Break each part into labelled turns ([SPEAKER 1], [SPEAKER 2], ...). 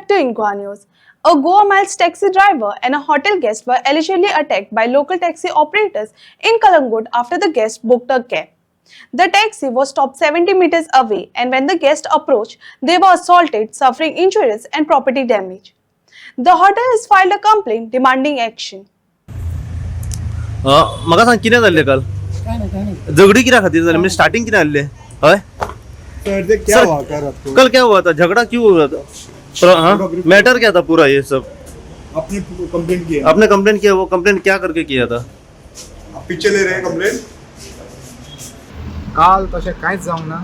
[SPEAKER 1] back to Inqua News. A Goa Miles taxi driver and a hotel guest were allegedly attacked by local taxi operators in Kalangut after the guest booked a cab. The taxi was stopped 70 meters away, and when the guest approached, they were assaulted, suffering injuries and property damage. The hotel has filed a complaint demanding action.
[SPEAKER 2] म्हाका सांग कितें जाल्लें काल झगडी कित्या खातीर जाली म्हणजे स्टार्टिंग कितें जाल्लें हय कल क्या हुआ था झगड़ा क्यों हुआ था हाँ मैटर क्या था पूरा ये सब
[SPEAKER 3] आपने कंप्लेंट किया
[SPEAKER 2] आपने कंप्लेंट किया वो कंप्लेंट क्या करके किया था
[SPEAKER 3] आप पीछे ले रहे हैं कंप्लेंट
[SPEAKER 4] काल तशें कांयच जावंक ना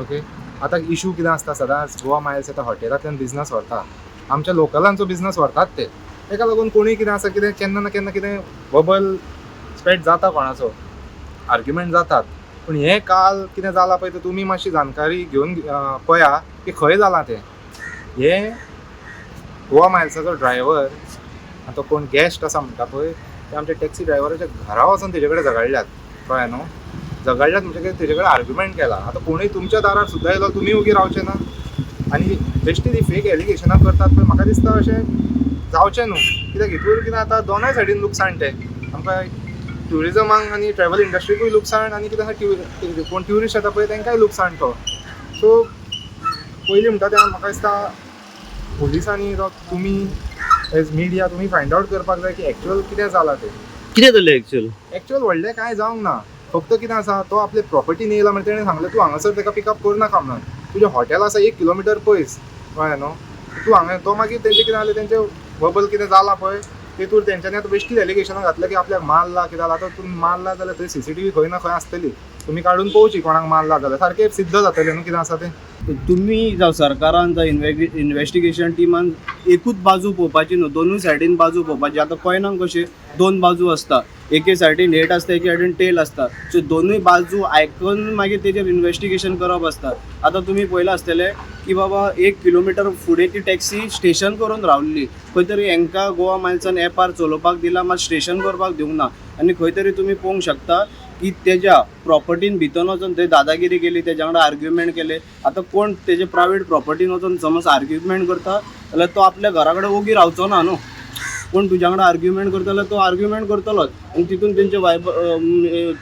[SPEAKER 4] ओके आतां इशू कितें आसता सदांच गोवा मायल्स येता हॉटेलांतल्यान बिझनस व्हरता आमच्या लोकलांचो बिझनस व्हरतात ते ताका लागून कोणूय कितें आसा कितें केन्ना ना केन्ना कितें बबल स्प्रेड जाता कोणाचो आर्ग्युमेंट जातात पूण हें काल कितें जालां पळय तें तुमी मातशी जानकारी घेवन पळया की खंय जालां तें हें गोवा मायल्साचो ड्रायव्हर आतां कोण गॅस्ट आसा म्हणटा पळय ते आमच्या टॅक्सी ड्रायव्हराच्या घरा वचून तेजे कडेन झगडल्यात कळ्ळें न्हू झगडल्यात म्हणजे तेजे कडेन आर्ग्युमेंट केला आतां कोणूय तुमच्या दारार सुद्दां येयलो तुमी उगी रावचे ना आनी बेश्टी ती फेक एलिगेशनां करतात पळय म्हाका दिसता अशें जावचें न्हू कित्याक हितूर कितें आतां दोनूय सायडीन लुकसाण तें आमकां ट्युरिजमाक आनी ट्रॅव्हल इंडस्ट्रीकूय लुकसाण आनी कितें कोण ट्युरिस्ट येता पळय तांकांय लुकसाण तो सो पयलीं म्हणटा तें म्हाका दिसता पुलिसांनी तुमी एज मिडिया तुमी फायंड आवट करपाक जाय की एक्चुअल कितें जालां तें
[SPEAKER 2] कितें जाल्लें एक्चुअल
[SPEAKER 4] व्हडलें कांय जावंक ना फक्त कितें आसा तो आपले प्रॉपर्टीन येयला म्हणजे तेणें सांगलें तूं हांगासर ताका पिकअप करनाका म्हणून तुजें हॉटेल आसा 1 किलोमिटर पयस कळ्ळें न्हू तूं हांगा तो मागीर तेंचें कितें जालें तेंचें बबल कितें जालां पळय तेतूर तेंच्यांनी आतां बेश्टी एलिगेशनां घातल्या की आपल्याक मारला कितें जालां आतां तुमी मारला जाल्यार थंय CCTV खंय ना खंय आसतली तुमी काडून पळोवची कोणाक मारला जाल्यार सारकें सिद्ध जातलें न्हू कितें आसा तें
[SPEAKER 5] तुम्ही जावं सरकारान जावं इन्व्हेस्टिगेशन टिमान एकूच बाजू पळोवपाची न्हू दोनूय सायडीन बाजू पळोवपाची आतां कोयनाक कशें दोन बाजू आसता एके सायडीन हेड आसता एके सायडीन टेल आसता सो दोनूय बाजू आयकून मागीर तेजेर इन्व्हेस्टिगेशन करप आसता आतां तुमी पळयलां आसतलें की बाबा 1 किलोमिटर फुडें ती टॅक्सी स्टेशन करून रावल्ली खंय तरी हांकां गोवा मायल्सान एपार चलोवपाक दिला मात स्टेशन करपाक दिवंक ना आनी खंय तरी तुमी पळोवंक शकता की तेज्या प्रॉपर्टीन भितर वचून थंय दादागिरी केली तेज्या वांगडा आर्ग्युमेंट केले आतां कोण तेजे प्रायवेट प्रॉपर्टीन वचून समज आर्ग्युमेंट करता जाल्यार तो आपल्या घरा कडेन ओगी रावचो ना न्हू कोण तुज्या वांगडा आर्ग्युमेंट करता जाल्यार तो आर्ग्युमेंट करतलोच आनी तितून तेंचे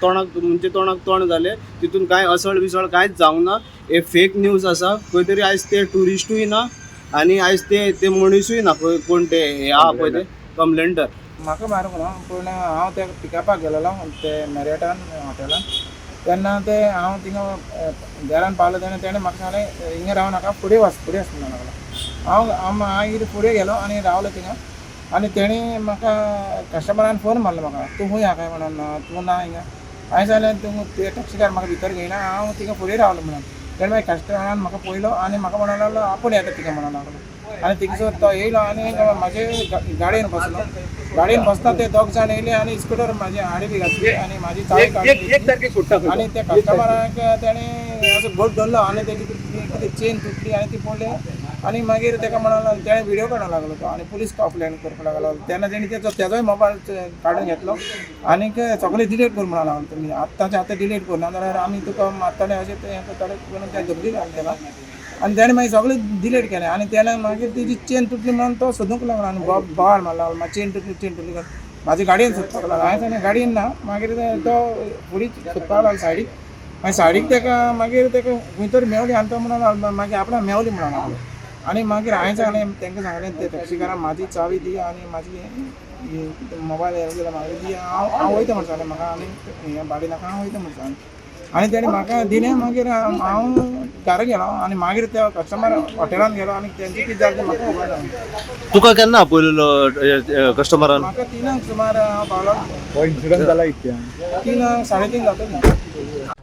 [SPEAKER 5] तोंडाक म्हणजे तोंडाक तोंड जालें तितून कांय असळ बिसळ कांयच जावंक ना हे फेक न्यूज आसा खंय तरी आयज ते ट्युरिस्टूय ना आनी आयज ते मनीसूय ना कोण ते हे आहा पळय ते कंप्लेंटर
[SPEAKER 6] म्हाका मारूंक ना पूण हांव ते पिकअपाक गेलोलो ते मॅरियटान हॉटेलान तेन्ना ते हांव थिंगा घरान पावलो तेणें म्हाका सांगलें हिंगा राव नाका फुडें वच म्हणून लागलो हांव मागीर फुडें गेलो आनी रावलो थिंगा आनी तेणी म्हाका कस्टमरान फोन मारलो म्हाका तूं खूंय आहा काय म्हणून तूं ना हिंगा हांवें सांगलें तूं ते टॅक्सीकार म्हाका भितर घेयना हांव थिंगा फुडें रावलो म्हणून तेणे मागीर कस्टमरान म्हाका पळयलो आनी म्हाका म्हणूंक लागलो आपूण येता थिंगा म्हणून लागलो आनी थिंगसर तो येयलो आनी म्हाजे गाडयेन बसलो गाडयेन बसता ते दोग जाण येयले आनी स्कुटर म्हाजी हाडी बी घातली आनी म्हाजी चावी काडली आनी त्या कस्टमराक तेणें असो बोट धरलो आनी तेजी कितें चेन तुटली आनी ती पडली आनी मागीर ताका म्हणूंक लागलो तेणें व्हिडियो काडूंक लागलो तो आनी पुलीस कंप्लेन करपाक लागलो तेन्ना तेणी तेजोय मोबायल काडून घेतलो आनीक सगळें डिलीट कर म्हणूंक लागलो तुमी आत्तांचे आतां डिलीट करना जाल्यार आमी तुका मारतले अशें तें हें करताले म्हणून त्या धमकी घातलेला आनी तेणें मागीर सगळें डिलीट केलें आनी तेन्ना मागीर तेजी चेन तुटली म्हणून तो सोदूंक लागलो आनी बोवाळ मारलो लागलो म्हाजी चेन तुटली म्हाजी गाडयेन सोदपाक लागलो हांवें सांगलें गाडयेन ना मागीर तो फुडें सोदपाक लागलो सायडीक मागीर सायडीक ताका मागीर ताका खंय तरी मेवली आनी तो म्हणून मागीर आपणाक मेवली म्हणून लागलो आनी मागीर हांवें सांगलें तांकां सांगलें ते टॅक्सीकारान म्हाजी चावी दी आनी म्हाजी मोबायल हें केला म्हाका दी हांव वयता म्हणून सांगलें म्हाका आनी हें भाडी नाका हांव वयता म्हणून सांगलें आनी तेणी म्हाका दिलें मागीर हांव घरा गेलो आनी मागीर त्या कस्टमर हॉटेलान गेलो आनी तेंचें कितें जालें तें म्हाका खबर ना
[SPEAKER 2] तुका केन्ना आपयलेलो कस्टमरान
[SPEAKER 6] म्हाका 3 सुमार हांव पावलो
[SPEAKER 4] हो इन्सिडंट जाला इतक्या
[SPEAKER 6] 3 3:30 जातली